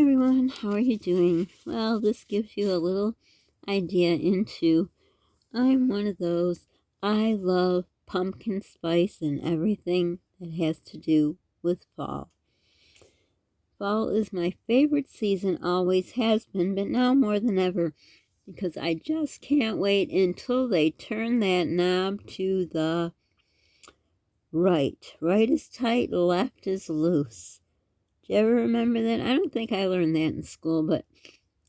everyone, how are you doing? Well, this gives you a little idea into I'm one of those. I love pumpkin spice and everything that has to do with fall. Fall is my favorite season, always has been, but now more than ever because I just can't wait until they turn that knob to the right. Right is tight, left is loose. Do you ever remember that? I don't think I learned that in school, but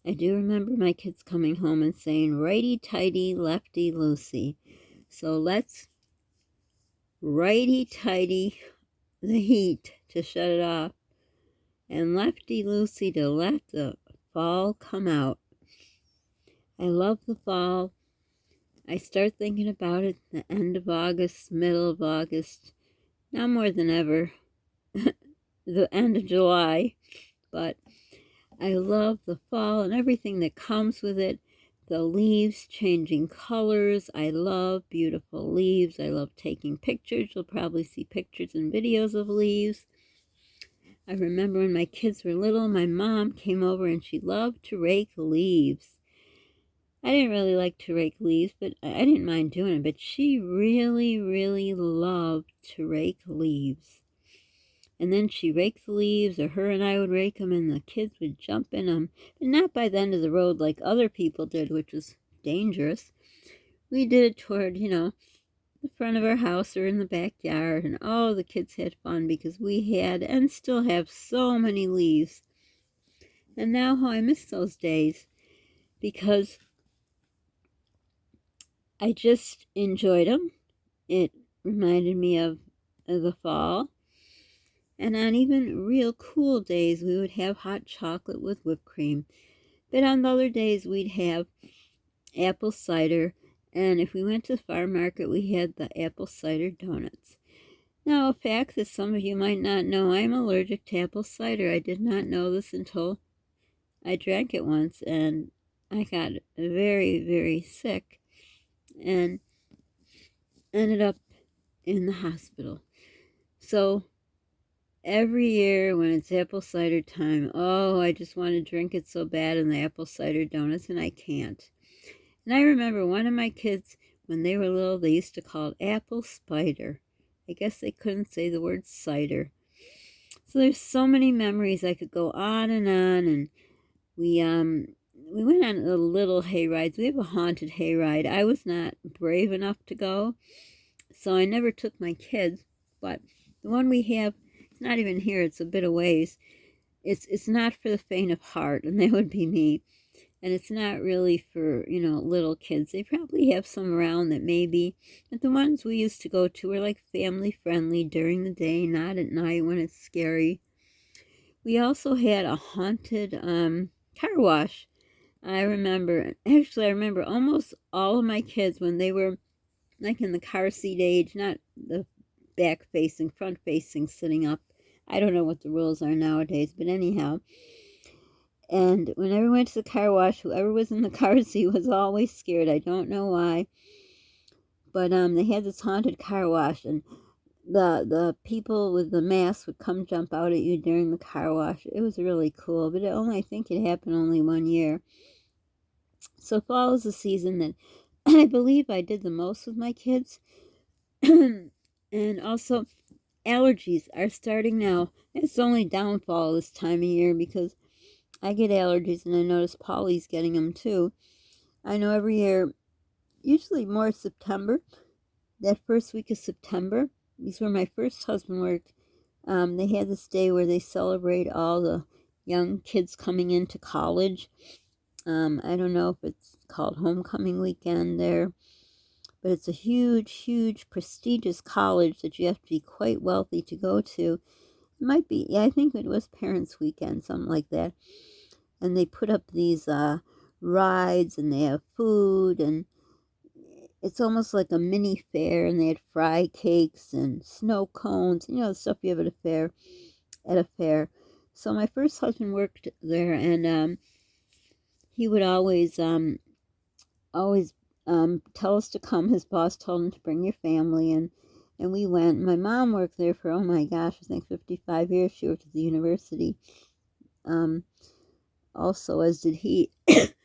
I do remember my kids coming home and saying, righty-tighty, lefty-loosey. So let's righty-tighty the heat to shut it off and lefty-loosey to let the fall come out. I love the fall. I start thinking about it at the end of August, middle of August, now more than ever, the end of July, but I love the fall and everything that comes with it. The leaves changing colors. I love beautiful leaves. I love taking pictures. You'll probably see pictures and videos of leaves. I remember when my kids were little, my mom came over and she loved to rake leaves. I didn't really like to rake leaves, but I didn't mind doing it. But she really, really loved to rake leaves. And then she raked the leaves, or her and I would rake them, and the kids would jump in them. But not by the end of the road like other people did, which was dangerous. We did it toward, the front of our house or in the backyard. And oh, the kids had fun because we had and still have so many leaves. And now how I miss those days because I just enjoyed them. It reminded me of the fall. And on even real cool days, we would have hot chocolate with whipped cream. But on the other days, we'd have apple cider. And if we went to the farm market, we had the apple cider donuts. Now, a fact that some of you might not know, I'm allergic to apple cider. I did not know this until I drank it once, and I got very, very sick and ended up in the hospital. So every year when it's apple cider time, oh, I just want to drink it so bad in the apple cider donuts, and I can't. And I remember one of my kids, when they were little, they used to call it apple spider. I guess they couldn't say the word cider. So there's so many memories. I could go on, and we went on a little hay rides. We have a haunted hay ride. I was not brave enough to go, so I never took my kids. But the one we have, it's not even here. It's a bit of ways. It's not for the faint of heart, and that would be me. And it's not really for, little kids. They probably have some around that maybe. But the ones we used to go to were like family friendly during the day, not at night when it's scary. We also had a haunted car wash. I remember almost all of my kids when they were like in the car seat age, not the back facing, front facing, sitting up. I don't know what the rules are nowadays, but anyhow. And whenever we went to the car wash, whoever was in the car seat was always scared. I don't know why. But they had this haunted car wash, and the people with the masks would come jump out at you during the car wash. It was really cool, but I think it happened only one year. So fall is the season that I believe I did the most with my kids. And also, allergies are starting now. It's only downfall this time of year because I get allergies, and I notice Polly's getting them too. I know every year, usually more September, that first week of September, these where my first husband worked, they had this day where they celebrate all the young kids coming into college. I don't know if it's called homecoming weekend there, but it's a huge, huge, prestigious college that you have to be quite wealthy to go to. It might be, yeah, I think it was Parents' Weekend, something like that. And they put up these rides, and they have food, and it's almost like a mini fair, and they had fry cakes and snow cones, the stuff you have at a fair. So my first husband worked there, and he would always tell us to come. His boss told him to bring your family, and we went. My mom worked there for, oh my gosh, I think 55 years. She worked at the university. also, as did he.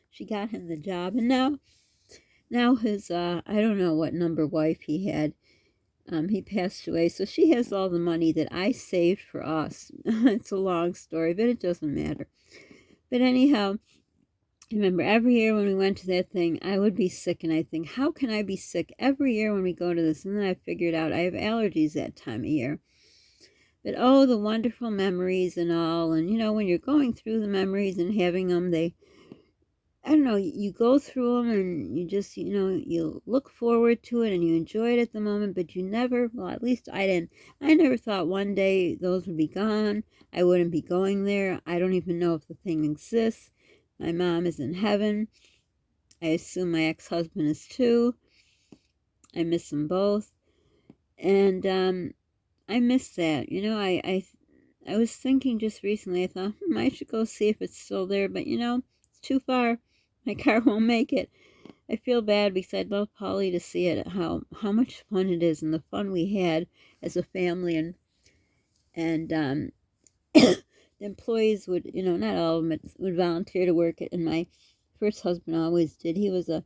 She got him the job, and now his I don't know what number wife he had. He passed away, so she has all the money that I saved for us. It's a long story, but it doesn't matter. But anyhow, I remember every year when we went to that thing, I would be sick, and I think, how can I be sick every year when we go to this? And then I figured out I have allergies that time of year. But oh, the wonderful memories and all. And when you're going through the memories and having them, I don't know, you go through them and you just, you look forward to it and you enjoy it at the moment, but you never, well, at least I didn't, I never thought one day those would be gone. I wouldn't be going there. I don't even know if the thing exists. My mom is in heaven. I assume my ex-husband is too. I miss them both. And I miss that. I was thinking just recently, I thought, I should go see if it's still there, but it's too far. My car won't make it. I feel bad because I'd love Polly to see it, how much fun it is and the fun we had as a family, and the employees would, not all of them would volunteer to work it, and my first husband always did. He was a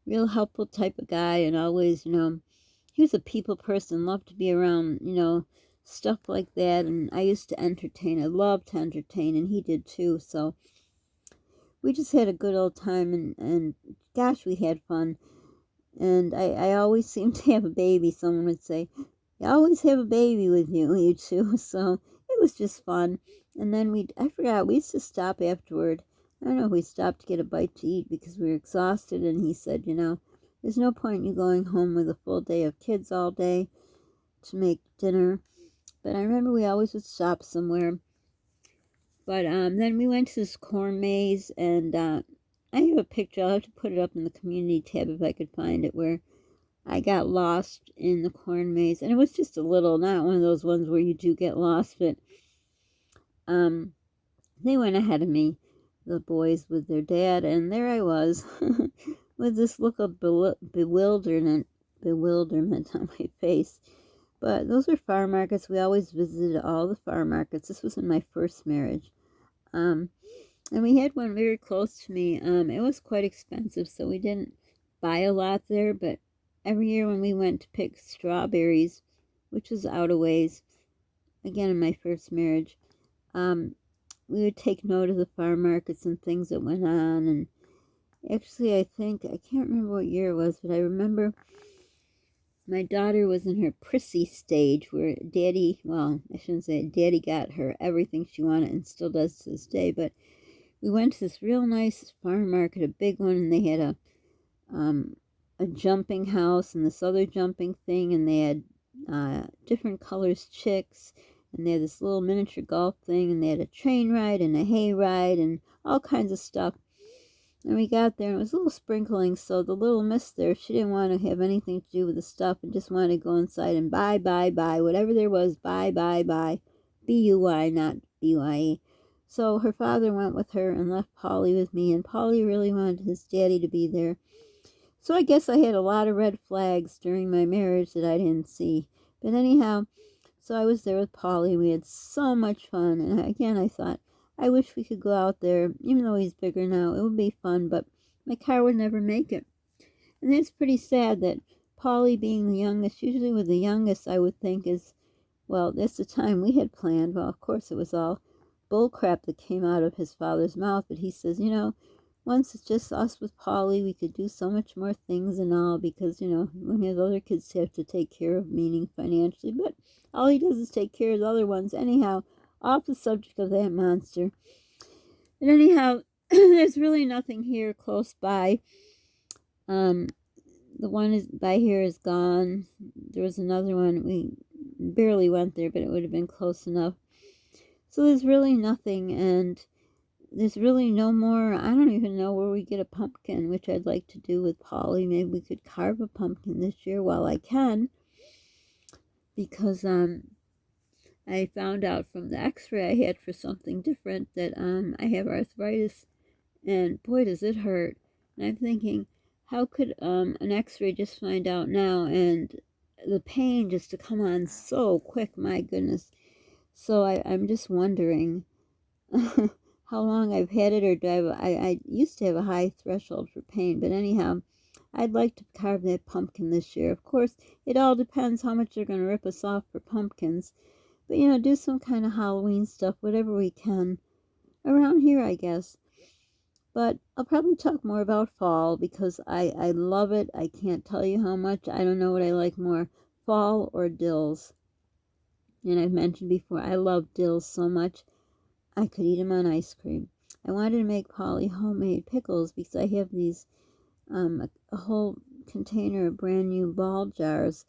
real helpful type of guy, and always, he was a people person, loved to be around, stuff like that, and I used to entertain. I loved to entertain, and he did too, so we just had a good old time, and gosh, we had fun. And I always seemed to have a baby. Someone would say, you always have a baby with you two. So it was just fun. And then I forgot, we used to stop afterward. I don't know if we stopped to get a bite to eat because we were exhausted. And he said, there's no point in you going home with a full day of kids all day to make dinner. But I remember we always would stop somewhere. But then we went to this corn maze, and I have a picture. I'll have to put it up in the community tab if I could find it, where I got lost in the corn maze. And it was just a little, not one of those ones where you do get lost, but they went ahead of me, the boys with their dad, and there I was with this look of bewilderment on my face. But those were farm markets. We always visited all the farm markets. This was in my first marriage. And we had one very close to me. It was quite expensive, so we didn't buy a lot there. But every year when we went to pick strawberries, which was out of ways, again in my first marriage, we would take note of the farm markets and things that went on. And actually, I can't remember what year it was, but I remember my daughter was in her prissy stage where Daddy, well, I shouldn't say it, Daddy got her everything she wanted and still does to this day. But we went to this real nice farm market, a big one, and they had a jumping house and this other jumping thing, and they had different colors chicks, and they had this little miniature golf thing, and they had a train ride and a hay ride and all kinds of stuff. And we got there, and it was a little sprinkling, so the little miss there, she didn't want to have anything to do with the stuff and just wanted to go inside and buy, whatever there was, buy, B-U-Y, not B-Y-E. So her father went with her and left Polly with me, and Polly really wanted his daddy to be there. So I guess I had a lot of red flags during my marriage that I didn't see. But anyhow, so I was there with Polly. We had so much fun, and again, I thought, I wish we could go out there, even though he's bigger now. It would be fun, but my car would never make it. And it's pretty sad that Polly being the youngest, usually with the youngest, I would think is, well, that's the time we had planned. Well, of course, it was all bull crap that came out of his father's mouth, but he says, once it's just us with Polly, we could do so much more things and all, because, when we have other kids to have to take care of, meaning financially, but all he does is take care of the other ones. Anyhow, off the subject of that monster. But anyhow, there's really nothing here close by. The one is by here is gone. There was another one. We barely went there, but it would have been close enough. So there's really nothing, and there's really no more. I don't even know where we get a pumpkin, which I'd like to do with Polly. Maybe we could carve a pumpkin this year while I can, because I found out from the x-ray I had for something different that I have arthritis, and boy does it hurt. And I'm thinking, how could an x-ray just find out now, and the pain just to come on so quick, my goodness. So I'm just wondering, how long I've had it, or do I used to have a high threshold for pain, but anyhow, I'd like to carve that pumpkin this year. Of course, it all depends how much they're going to rip us off for pumpkins, but do some kind of Halloween stuff, whatever we can, around here, I guess. But I'll probably talk more about fall because I love it. I can't tell you how much. I don't know what I like more, fall or dills. And I've mentioned before, I love dills so much, I could eat them on ice cream. I wanted to make Polly homemade pickles because I have these, a whole container of brand new ball jars.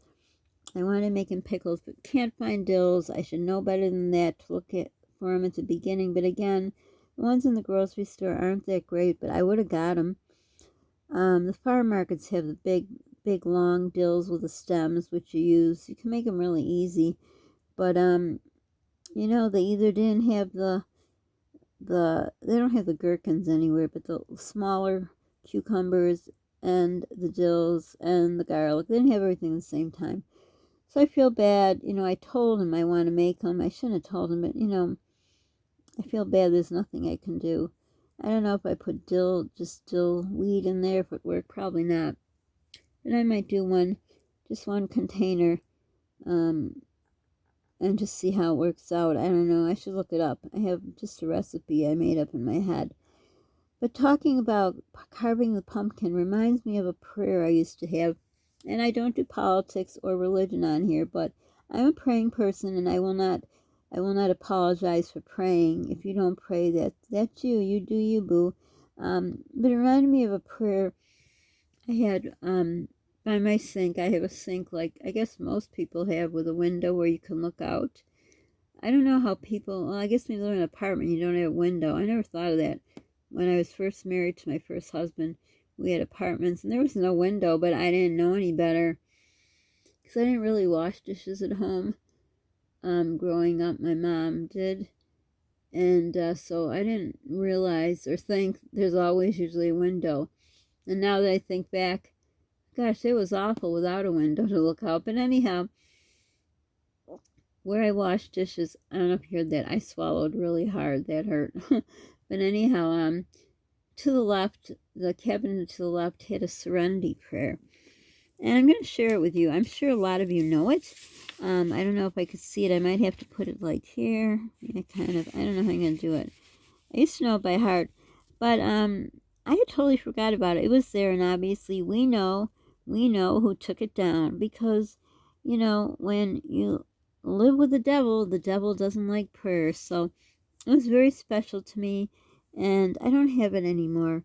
I wanted to make them pickles, but can't find dills. I should know better than that to look for them at the beginning. But again, the ones in the grocery store aren't that great, but I would have got them. The farm markets have the big, long dills with the stems, which you use. You can make them really easy. But, they either didn't have they don't have the gherkins anywhere, but the smaller cucumbers and the dills and the garlic. They didn't have everything at the same time. So I feel bad. I told him I want to make them. I shouldn't have told him, but, I feel bad there's nothing I can do. I don't know if I put dill weed in there, if it worked. Probably not. But I might do just one container, and just see how it works out. I don't know. I should look it up. I have just a recipe I made up in my head. But talking about carving the pumpkin reminds me of a prayer I used to have. And I don't do politics or religion on here, but I'm a praying person, and I will not apologize for praying. If you don't pray, that's you. You do you, boo. But it reminded me of a prayer I had by my sink. I have a sink like I guess most people have, with a window where you can look out. I don't know how people, well, I guess when you live in an apartment, you don't have a window. I never thought of that. When I was first married to my first husband, we had apartments, and there was no window, but I didn't know any better because I didn't really wash dishes at home. Growing up, my mom did, and so I didn't realize or think there's always usually a window. And now that I think back, gosh, it was awful without a window to look out. But anyhow, where I wash dishes, I don't know if you heard that. I swallowed really hard. That hurt. But anyhow, to the left, the cabinet to the left had a serenity prayer. And I'm going to share it with you. I'm sure a lot of you know it. I don't know if I could see it. I might have to put it like here. I don't know how I'm going to do it. I used to know it by heart. But I had totally forgot about it. It was there, and obviously we know who took it down. Because, when you live with the devil doesn't like prayer. So it was very special to me, and I don't have it anymore.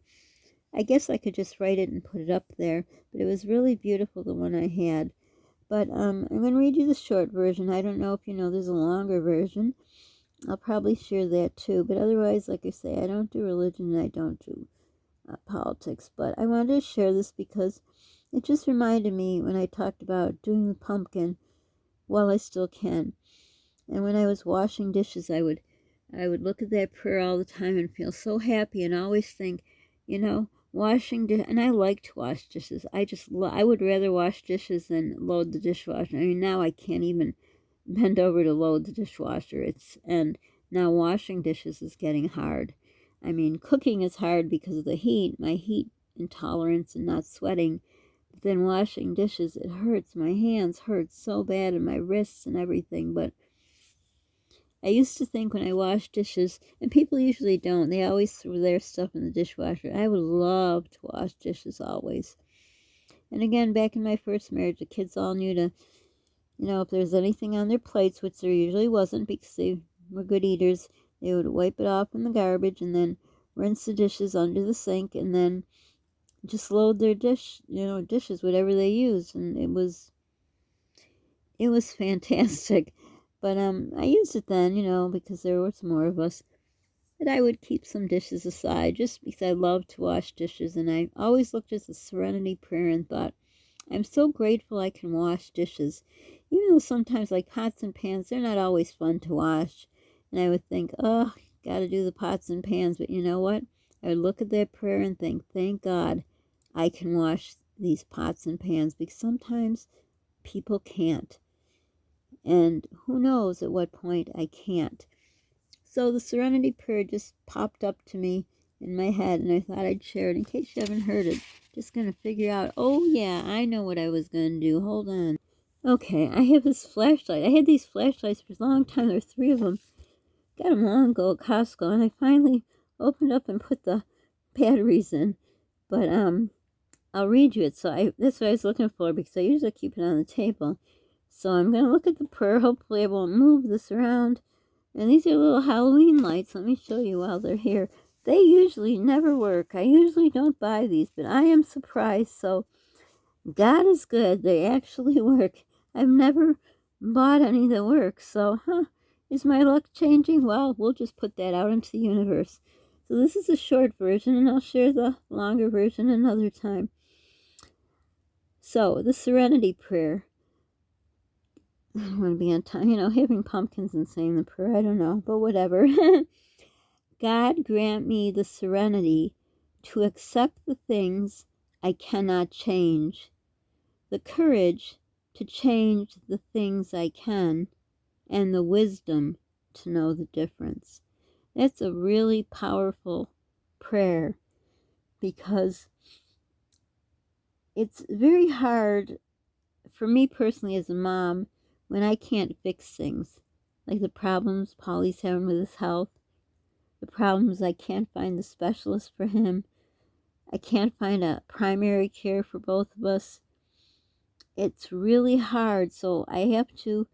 I guess I could just write it and put it up there, but it was really beautiful, the one I had. But I'm going to read you the short version. I don't know if you know there's a longer version. I'll probably share that too. But otherwise, like I say, I don't do religion and I don't do politics. But I wanted to share this because it just reminded me when I talked about doing the pumpkin while I still can. And when I was washing dishes, I would look at that prayer all the time and feel so happy, and always think, washing dishes. And I like to wash dishes. I would rather wash dishes than load the dishwasher. I mean, now I can't even bend over to load the dishwasher. And now washing dishes is getting hard. I mean, cooking is hard because of the heat, my heat intolerance and not sweating. But then washing dishes, it hurts. My hands hurt so bad, and my wrists and everything. But I used to think when I washed dishes, and people usually don't, they always throw their stuff in the dishwasher. I would love to wash dishes always. And again, back in my first marriage, the kids all knew to, if there's anything on their plates, which there usually wasn't because they were good eaters, they would wipe it off in the garbage and then rinse the dishes under the sink and then just load their dishes, whatever they used. And it was fantastic. But I used it then, because there was more of us. But I would keep some dishes aside just because I love to wash dishes. And I always looked at the serenity prayer and thought, I'm so grateful I can wash dishes. Even though sometimes, like pots and pans, they're not always fun to wash. And I would think, oh, got to do the pots and pans. But you know what? I would look at that prayer and think, thank God I can wash these pots and pans, because sometimes people can't. And who knows at what point I can't. So the Serenity Prayer just popped up to me in my head, and I thought I'd share it in case you haven't heard it. Just going to figure out, oh yeah, I know what I was going to do. Hold on. Okay, I have this flashlight. I had these flashlights for a long time. There were 3 of them. Got them long ago at Costco, and I finally opened up and put the batteries in. But I'll read you it. So that's what I was looking for, because I usually keep it on the table. So I'm going to look at the prayer. Hopefully I won't move this around. And these are little Halloween lights. Let me show you while they're here. They usually never work. I usually don't buy these, but I am surprised. So God is good. They actually work. I've never bought any that work. So, is my luck changing? Well, we'll just put that out into the universe. So this is a short version, and I'll share the longer version another time. So, the Serenity Prayer. I don't want to be on time. Having pumpkins and saying the prayer, I don't know, but whatever. God grant me the serenity to accept the things I cannot change, the courage to change the things I can, and the wisdom to know the difference. That's a really powerful prayer, because it's very hard for me personally as a mom when I can't fix things, like the problems Polly's having with his health, the problems I can't find the specialist for him, I can't find a primary care for both of us. It's really hard, so I have to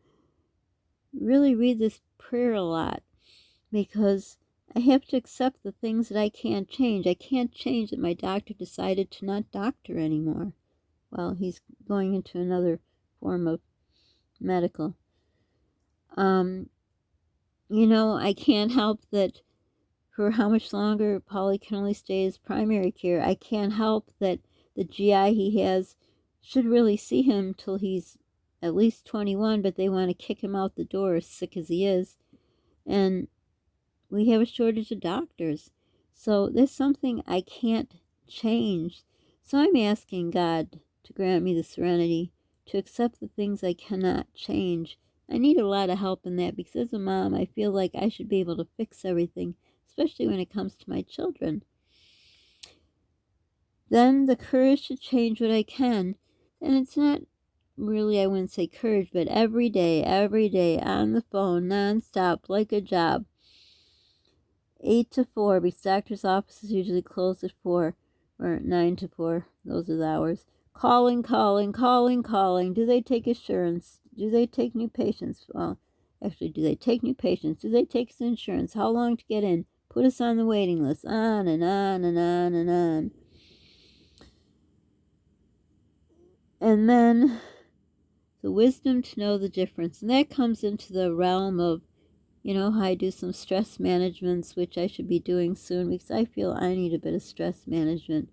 really read this prayer a lot, because I have to accept the things that I can't change. I can't change that my doctor decided to not doctor anymore. Well, he's going into another form of medical. I can't help that for how much longer Polly can only stay as primary care. I can't help that the GI he has should really see him till he's at least 21, but they want to kick him out the door, as sick as he is. And we have a shortage of doctors. So there's something I can't change. So I'm asking God to grant me the serenity to accept the things I cannot change. I need a lot of help in that, because as a mom, I feel like I should be able to fix everything, especially when it comes to my children. Then the courage to change what I can. And it's not really, I wouldn't say courage, but every day, on the phone, nonstop, like a job. 8 to 4, because doctor's offices usually close at 4, or 9 to 4. Those are the hours. Calling. Do they take insurance? Do they take new patients? Well, actually, do they take new patients? Do they take insurance? How long to get in? Put us on the waiting list. On and on and on and on. And then the wisdom to know the difference. And that comes into the realm of, how I do some stress managements, which I should be doing soon, because I feel I need a bit of stress management.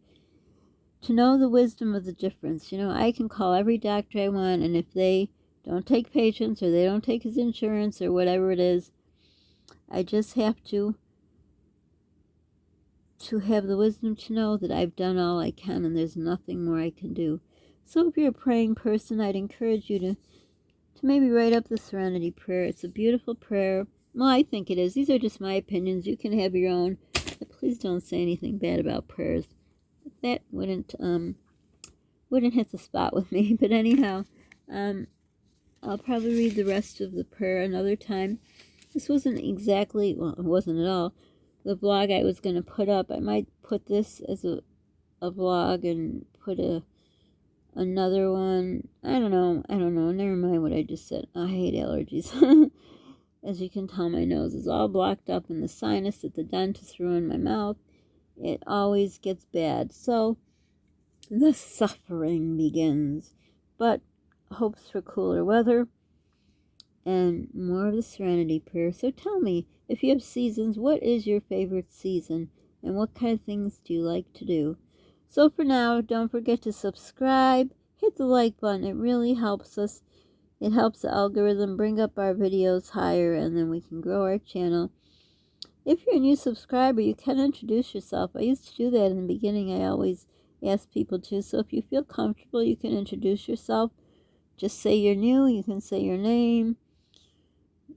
To know the wisdom of the difference. I can call every doctor I want, and if they don't take patients, or they don't take his insurance, or whatever it is, I just have to have the wisdom to know that I've done all I can, and there's nothing more I can do. So if you're a praying person, I'd encourage you to maybe write up the Serenity Prayer. It's a beautiful prayer. Well, I think it is. These are just my opinions. You can have your own. But please don't say anything bad about prayers. That wouldn't hit the spot with me. But anyhow, I'll probably read the rest of the prayer another time. This wasn't exactly, well, it wasn't at all, the vlog I was going to put up. I might put this as a vlog and put another one. I don't know. Never mind what I just said. I hate allergies. As you can tell, my nose is all blocked up, and the sinus that the dentist threw in my mouth, it always gets bad. So the suffering begins. But hopes for cooler weather and more of the Serenity Prayer. So tell me, if you have seasons, what is your favorite season, and what kind of things do you like to do? So for now, don't forget to subscribe, hit the like button. It really helps us. It helps the algorithm bring up our videos higher, and then we can grow our channel. If you're a new subscriber, you can introduce yourself. I used to do that in the beginning. I always ask people to. So if you feel comfortable, you can introduce yourself. Just say you're new. You can say your name,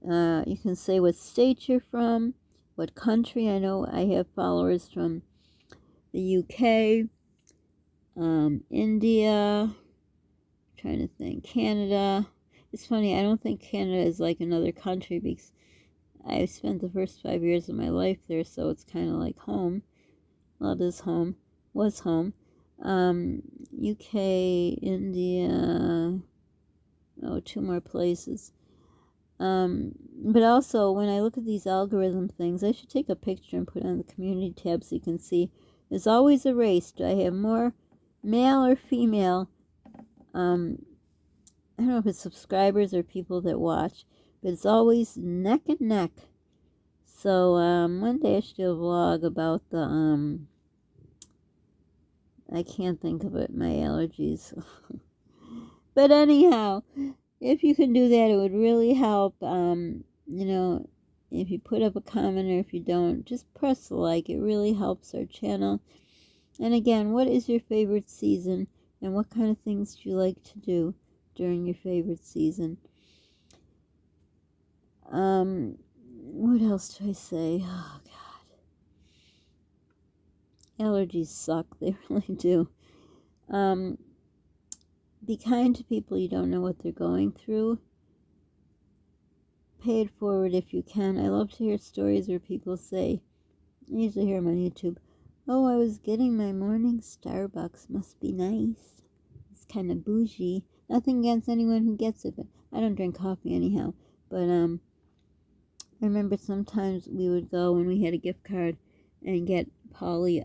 You can say what state you're from, what country. I know I have followers from the UK, India, trying to think, Canada. It's funny, I don't think Canada is like another country because I spent the first 5 years of my life there, so it's kind of like home. Well, it is home, was home. UK, India, oh, 2 more places. But also, when I look at these algorithm things, I should take a picture and put it on the community tab so you can see. There's always a race. Do I have more male or female? I don't know if it's subscribers or people that watch, but it's always neck and neck. So, one day I should do a vlog about the, I can't think of it, my allergies. But anyhow, if you can do that, it would really help. If you put up a comment or if you don't, just press the like. It really helps our channel. And again, what is your favorite season? And what kind of things do you like to do during your favorite season? What else do I say? Oh, God. Allergies suck. They really do. Be kind to people you don't know what they're going through. Pay it forward if you can. I love to hear stories where people say, I usually hear them on YouTube, oh, I was getting my morning Starbucks. Must be nice. It's kind of bougie. Nothing against anyone who gets it, but I don't drink coffee anyhow. But I remember sometimes we would go when we had a gift card and get Polly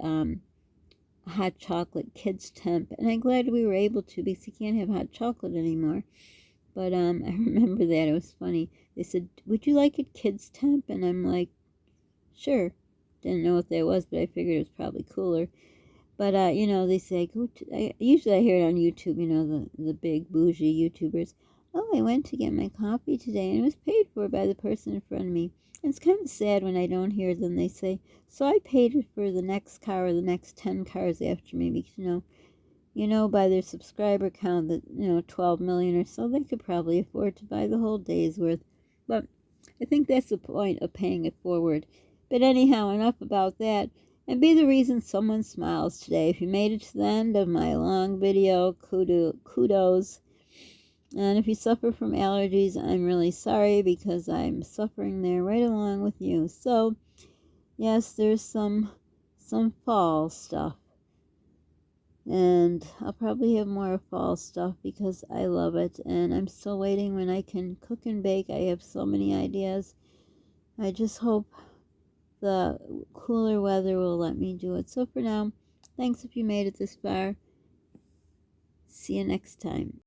hot chocolate kids temp, and I'm glad we were able to because you can't have hot chocolate anymore. But I remember that. It was funny. They said, would you like it kids temp? And I'm like, sure. Didn't know what that was, but I figured it was probably cooler. But they say usually I hear it on YouTube, the big bougie YouTubers. Oh, I went to get my coffee today and it was paid for by the person in front of me. And it's kind of sad when I don't hear them. They say, so I paid it for the next car or the next 10 cars after me because by their subscriber count that 12 million or so, they could probably afford to buy the whole day's worth. But I think that's the point of paying it forward. But anyhow, enough about that. And be the reason someone smiles today. If you made it to the end of my long video, kudos. And if you suffer from allergies, I'm really sorry because I'm suffering there right along with you. So, yes, there's some fall stuff. And I'll probably have more fall stuff because I love it. And I'm still waiting when I can cook and bake. I have so many ideas. I just hope the cooler weather will let me do it. So for now, thanks if you made it this far. See you next time.